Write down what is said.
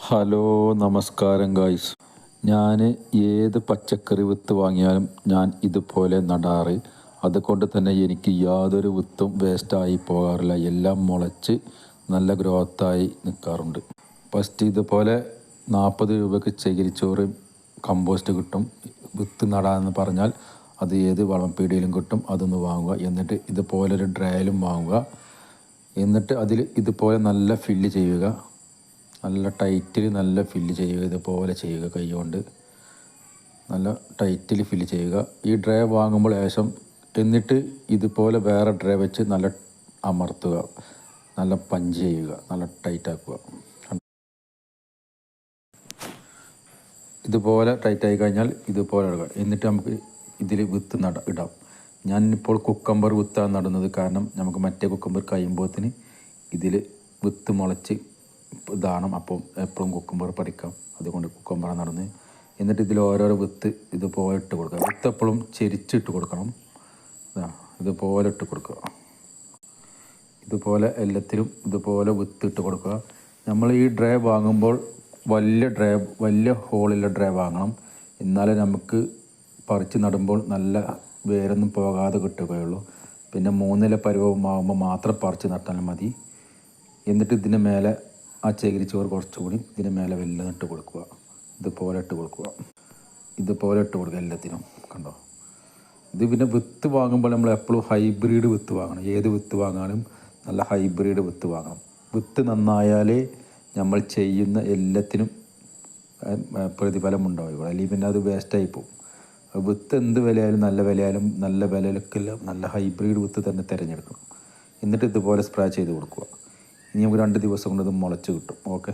Hello നമസ്കാരം guys. ഞാൻ ഏത് പച്ചക്കറി വിത്ത് വാങ്ങിയാലും ഞാൻ ഇതുപോലെ നടാറ്. അതുകൊണ്ട് തന്നെ എനിക്ക് യാതൊരു വിത്തും വേസ്റ്റായി പോകാറില്ല. എല്ലാം മുളച്ച് നല്ല ഗ്രോത്തായി നിൽക്കാറുണ്ട്. ഫസ്റ്റ് ഇതുപോലെ 40 രൂപയ്ക്ക് ചകിരിച്ചോറ് കമ്പോസ്റ്റ് കിട്ടും. വിത്ത് നടാമെന്ന് പറഞ്ഞാൽ അത് ഏത് വളംപീടികയിലും കിട്ടും. അതൊന്ന് വാങ്ങുക. എന്നിട്ട് ഇതുപോലൊരു ഡ്രയലും വാങ്ങുക. എന്നിട്ട് അതിൽ ഇതുപോലെ നല്ല ഫില്ല് ചെയ്യുക. നല്ല ടൈറ്റിൽ നല്ല ഫില്ല് ചെയ്യുക. ഇതുപോലെ ചെയ്യുക. കൈ കൊണ്ട് നല്ല ടൈറ്റിൽ ഫില്ല് ചെയ്യുക. ഈ ഡ്രേ വാങ്ങുമ്പോൾ ശേഷം എന്നിട്ട് ഇതുപോലെ വേറെ ഡ്രേ വെച്ച് നല്ല അമർത്തുക. നല്ല പഞ്ച് ചെയ്യുക. നല്ല ടൈറ്റാക്കുക. ഇതുപോലെ ടൈറ്റായി കഴിഞ്ഞാൽ ഇതുപോലെ ഇടുക. എന്നിട്ട് നമുക്ക് ഇതിൽ വിത്ത് ഇടാം. ഞാനിപ്പോൾ കുക്കമ്പർ വിത്താണ് നടുന്നത്. കാരണം നമുക്ക് മറ്റേ കുക്കമ്പർ കഴിയുമ്പോഴത്തേന് ഇതിൽ വിത്ത് മുളച്ച് ഇതാണ്. അപ്പം എപ്പോഴും കുക്കുംബർ പഠിക്കാം. അതുകൊണ്ട് കുക്കുംബർ നടന്ന് എന്നിട്ട് ഇതിൽ ഓരോരോ വിത്ത് ഇതുപോലെ ഇട്ട് കൊടുക്കുക. വിത്ത് എപ്പോഴും ചെരിച്ചിട്ട് കൊടുക്കണം. ഇതുപോലെ ഇട്ട് കൊടുക്കുക. ഇതുപോലെ എല്ലാത്തിലും ഇതുപോലെ വിത്ത് ഇട്ട് കൊടുക്കുക. നമ്മൾ ഈ ഡ്രേ വാങ്ങുമ്പോൾ വലിയ ഹോളുള്ള ഡ്രേ വാങ്ങണം. എന്നാലേ നമുക്ക് പറിച്ച് നടുമ്പോൾ നല്ല വേരൊന്നും പോകാതെ കിട്ടുകയുള്ളൂ. പിന്നെ 3 ഇല പരുവമാകുമ്പോൾ മാത്രം പറിച്ച് നട്ടാൽ മതി. എന്നിട്ട് ഇതിന് മേലെ ആ ചകിരിച്ചോറ് കുറച്ചുകൂടി ഇതിന് മേലെ വെല്ലം ഇട്ട് കൊടുക്കുക. ഇതുപോലെ ഇട്ട് കൊടുക്കുക. ഇതുപോലെ ഇട്ട് കൊടുക്കുക എല്ലാത്തിനും. കണ്ടോ? ഇത് പിന്നെ വിത്ത് വാങ്ങുമ്പോൾ നമ്മൾ എപ്പോഴും ഹൈബ്രിഡ് വിത്ത് വാങ്ങണം. ഏത് വിത്ത് വാങ്ങാനും നല്ല ഹൈബ്രിഡ് വിത്ത് വാങ്ങണം. വിത്ത് നന്നായാലേ നമ്മൾ ചെയ്യുന്ന എല്ലാത്തിനും പ്രതിഫലം ഉണ്ടാവുകയുള്ളൂ. അല്ലെങ്കിൽ പിന്നെ അത് വേസ്റ്റായി പോകും. വിത്ത് എന്ത് വിലയായാലും നല്ല വിലയായാലും നല്ല വിലക്കെല്ലാം നല്ല ഹൈബ്രിഡ് വിത്ത് തന്നെ തിരഞ്ഞെടുക്കണം. എന്നിട്ട് ഇതുപോലെ സ്പ്രേ ചെയ്ത് കൊടുക്കുക. ഇനി നമുക്ക് 2 ദിവസം കൊണ്ട് ഇത് മുളച്ച് കിട്ടും. ഓക്കെ.